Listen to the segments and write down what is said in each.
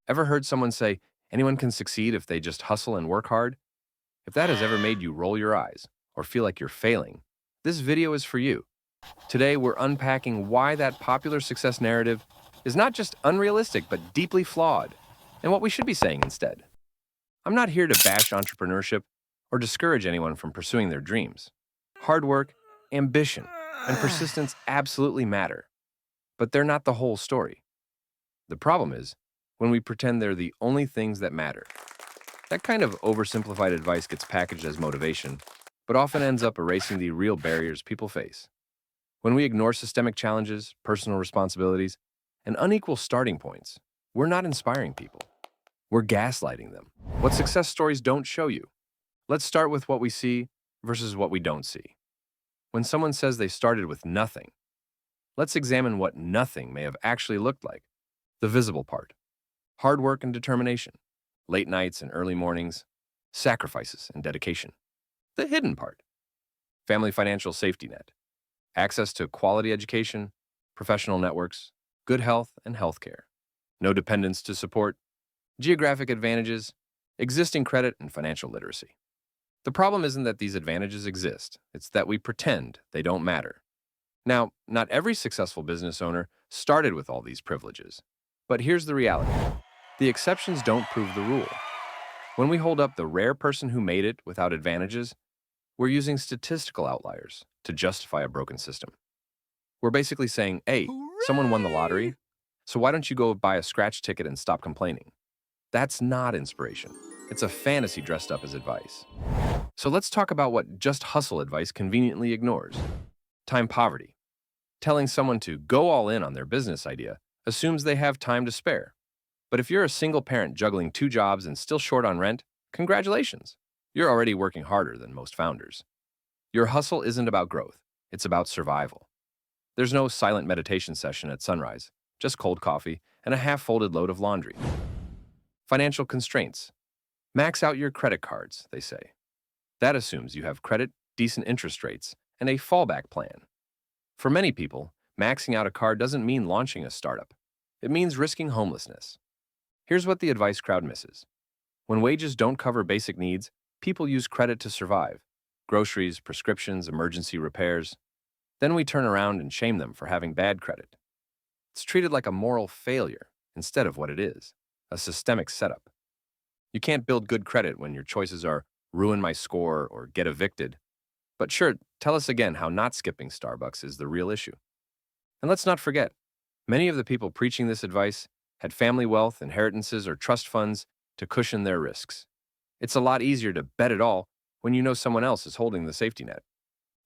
Ever heard someone say, anyone can succeed if they just hustle and work hard? If that has ever made you roll your eyes or feel like you're failing, this video is for you. Today, we're unpacking why that popular success narrative is not just unrealistic, but deeply flawed, and what we should be saying instead. I'm not here to bash entrepreneurship or discourage anyone from pursuing their dreams. Hard work, ambition, and persistence absolutely matter, but they're not the whole story. The problem is when we pretend they're the only things that matter. That kind of oversimplified advice gets packaged as motivation, but often ends up erasing the real barriers people face. When we ignore systemic challenges, personal responsibilities, and unequal starting points, we're not inspiring people. We're gaslighting them. What success stories don't show you. Let's start with what we see versus what we don't see. When someone says they started with nothing, let's examine what nothing may have actually looked like. The visible part. Hard work and determination. Late nights and early mornings. Sacrifices and dedication. The hidden part. Family financial safety net. Access to quality education, professional networks, good health and healthcare. No dependents to support. Geographic advantages. Existing credit and financial literacy. The problem isn't that these advantages exist, it's that we pretend they don't matter. Now, not every successful business owner started with all these privileges. But here's the reality. The exceptions don't prove the rule. When we hold up the rare person who made it without advantages, we're using statistical outliers to justify a broken system. We're basically saying, hey, someone won the lottery, so why don't you go buy a scratch ticket and stop complaining? That's not inspiration. It's a fantasy dressed up as advice. So let's talk about what just hustle advice conveniently ignores. Time poverty. Telling someone to go all in on their business idea assumes they have time to spare. But if you're a single parent juggling 2 jobs and still short on rent, congratulations. You're already working harder than most founders. Your hustle isn't about growth, it's about survival. There's no silent meditation session at sunrise, just cold coffee and a half-folded load of laundry. Financial constraints. Max out your credit cards, they say. That assumes you have credit, decent interest rates, and a fallback plan. For many people, maxing out a card doesn't mean launching a startup. It means risking homelessness. Here's what the advice crowd misses. When wages don't cover basic needs, people use credit to survive. Groceries, prescriptions, emergency repairs. Then we turn around and shame them for having bad credit. It's treated like a moral failure instead of what it is, a systemic setup. You can't build good credit when your choices are ruin my score or get evicted. But sure, tell us again how not skipping Starbucks is the real issue. And let's not forget, many of the people preaching this advice had family wealth, inheritances, or trust funds to cushion their risks. It's a lot easier to bet it all when you know someone else is holding the safety net.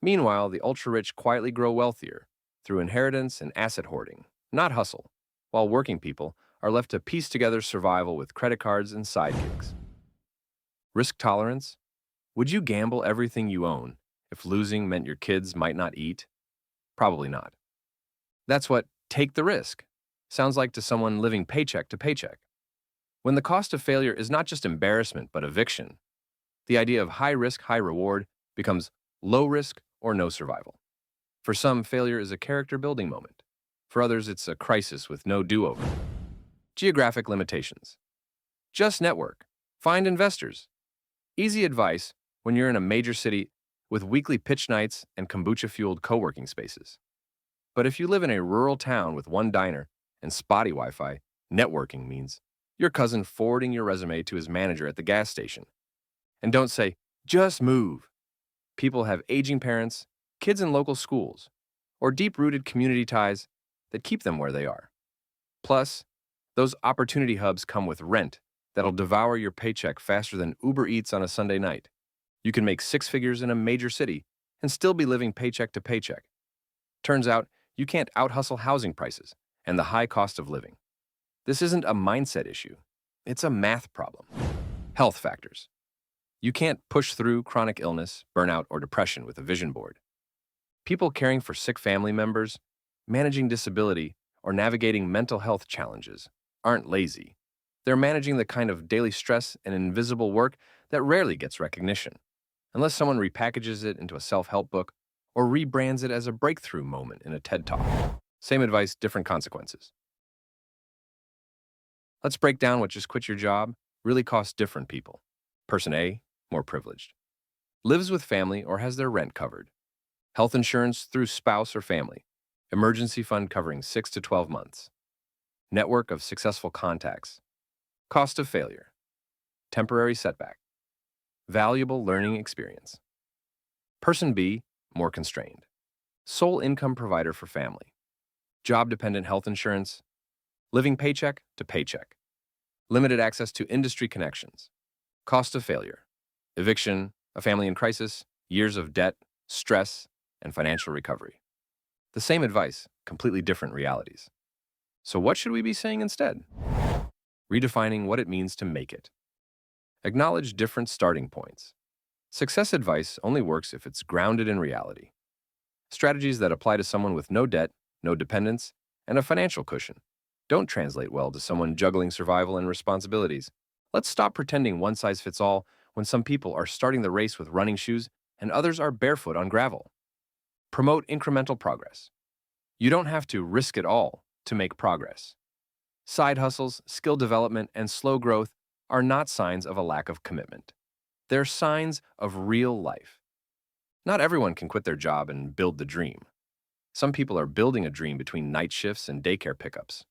Meanwhile, the ultra-rich quietly grow wealthier through inheritance and asset hoarding, not hustle, while working people are left to piece together survival with credit cards and side gigs. Risk tolerance? Would you gamble everything you own if losing meant your kids might not eat? Probably not. That's what take the risk sounds like to someone living paycheck to paycheck. When the cost of failure is not just embarrassment but eviction, the idea of high risk, high reward becomes low risk or no survival. For some, failure is a character building moment. For others, it's a crisis with no do-over. Geographic limitations. Just network. Find investors. Easy advice when you're in a major city with weekly pitch nights and kombucha-fueled co-working spaces. But if you live in a rural town with one diner and spotty Wi-Fi, networking means your cousin forwarding your resume to his manager at the gas station. And don't say, just move. People have aging parents, kids in local schools, or deep-rooted community ties that keep them where they are. Plus, those opportunity hubs come with rent that'll devour your paycheck faster than Uber Eats on a Sunday night. You can make 6 figures in a major city and still be living paycheck to paycheck. Turns out, you can't out-hustle housing prices and the high cost of living. This isn't a mindset issue. It's a math problem. Health factors. You can't push through chronic illness, burnout, or depression with a vision board. People caring for sick family members, managing disability, or navigating mental health challenges aren't lazy. They're managing the kind of daily stress and invisible work that rarely gets recognition, unless someone repackages it into a self-help book or rebrands it as a breakthrough moment in a TED Talk. Same advice, different consequences. Let's break down what just quit your job really costs different people. Person A, more privileged, lives with family or has their rent covered. Health insurance through spouse or family. Emergency fund covering 6 to 12 months. Network of successful contacts. Cost of failure. Temporary setback. Valuable learning experience. Person B, more constrained. Sole income provider for family. Job-dependent health insurance. Living paycheck to paycheck. Limited access to industry connections. Cost of failure. Eviction, a family in crisis, years of debt, stress, and financial recovery. The same advice, completely different realities. So what should we be saying instead? Redefining what it means to make it. Acknowledge different starting points. Success advice only works if it's grounded in reality. Strategies that apply to someone with no debt, no dependence, and a financial cushion don't translate well to someone juggling survival and responsibilities. Let's stop pretending one size fits all when some people are starting the race with running shoes and others are barefoot on gravel. Promote incremental progress. You don't have to risk it all to make progress. Side hustles, skill development, and slow growth are not signs of a lack of commitment. They're signs of real life. Not everyone can quit their job and build the dream. Some people are building a dream between night shifts and daycare pickups.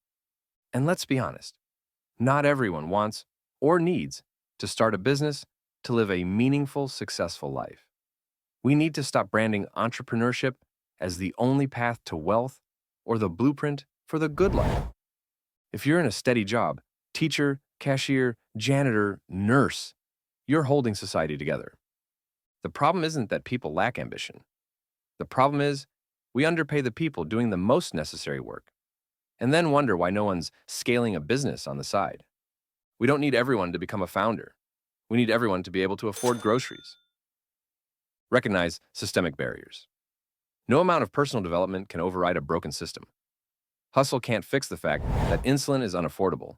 And let's be honest, not everyone wants or needs to start a business to live a meaningful, successful life. We need to stop branding entrepreneurship as the only path to wealth or the blueprint for the good life. If you're in a steady job, teacher, cashier, janitor, nurse, you're holding society together. The problem isn't that people lack ambition. The problem is we underpay the people doing the most necessary work and then wonder why no one's scaling a business on the side. We don't need everyone to become a founder. We need everyone to be able to afford groceries. Recognize systemic barriers. No amount of personal development can override a broken system. Hustle can't fix the fact that insulin is unaffordable,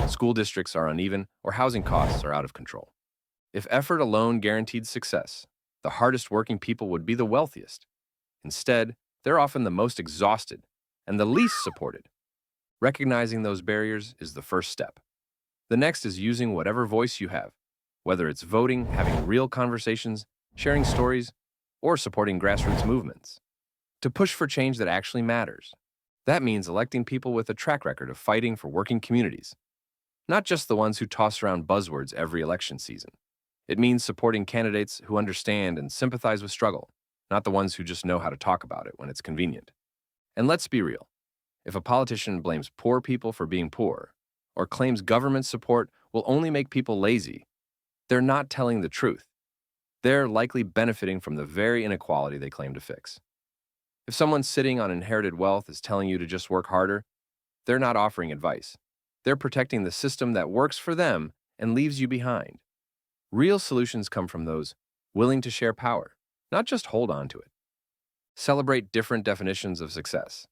school districts are uneven, or housing costs are out of control. If effort alone guaranteed success, the hardest working people would be the wealthiest. Instead, they're often the most exhausted and the least supported. Recognizing those barriers is the first step. The next is using whatever voice you have, whether it's voting, having real conversations, sharing stories, or supporting grassroots movements, to push for change that actually matters. That means electing people with a track record of fighting for working communities, not just the ones who toss around buzzwords every election season. It means supporting candidates who understand and sympathize with struggle, not the ones who just know how to talk about it when it's convenient. And let's be real. If a politician blames poor people for being poor, or claims government support will only make people lazy, they're not telling the truth. They're likely benefiting from the very inequality they claim to fix. If someone sitting on inherited wealth is telling you to just work harder, they're not offering advice. They're protecting the system that works for them and leaves you behind. Real solutions come from those willing to share power, not just hold on to it. Celebrate different definitions of success.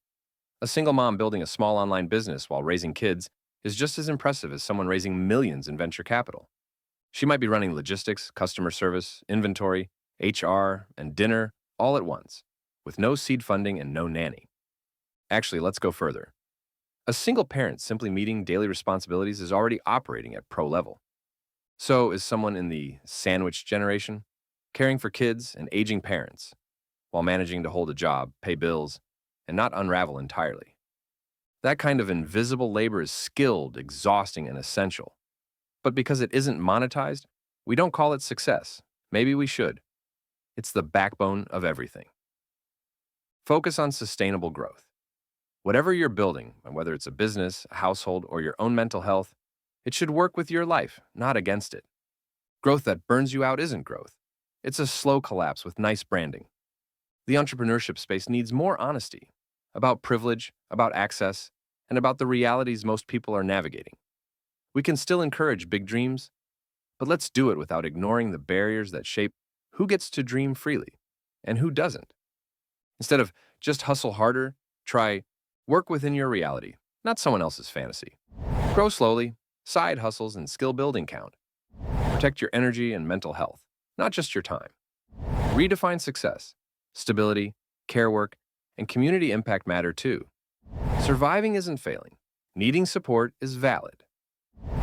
A single mom building a small online business while raising kids is just as impressive as someone raising millions in venture capital. She might be running logistics, customer service, inventory, HR, and dinner all at once, with no seed funding and no nanny. Actually, let's go further. A single parent simply meeting daily responsibilities is already operating at pro level. So is someone in the sandwich generation, caring for kids and aging parents, while managing to hold a job, pay bills, and not unravel entirely. That kind of invisible labor is skilled, exhausting, and essential. But because it isn't monetized, we don't call it success. Maybe we should. It's the backbone of everything. Focus on sustainable growth. Whatever you're building, and whether it's a business, a household, or your own mental health, it should work with your life, not against it. Growth that burns you out isn't growth. It's a slow collapse with nice branding. The entrepreneurship space needs more honesty about privilege, about access, and about the realities most people are navigating. We can still encourage big dreams, but let's do it without ignoring the barriers that shape who gets to dream freely and who doesn't. Instead of just hustle harder, try work within your reality, not someone else's fantasy. Grow slowly, side hustles and skill building count. Protect your energy and mental health, not just your time. Redefine success. Stability, care work, and community impact matter too. Surviving isn't failing. Needing support is valid.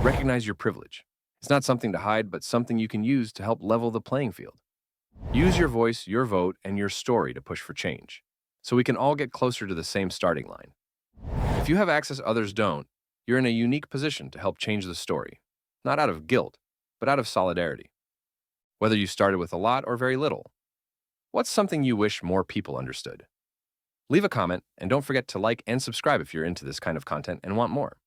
Recognize your privilege. It's not something to hide, but something you can use to help level the playing field. Use your voice, your vote, and your story to push for change, so we can all get closer to the same starting line. If you have access others don't, you're in a unique position to help change the story, not out of guilt, but out of solidarity. Whether you started with a lot or very little, what's something you wish more people understood? Leave a comment, and don't forget to like and subscribe if you're into this kind of content and want more.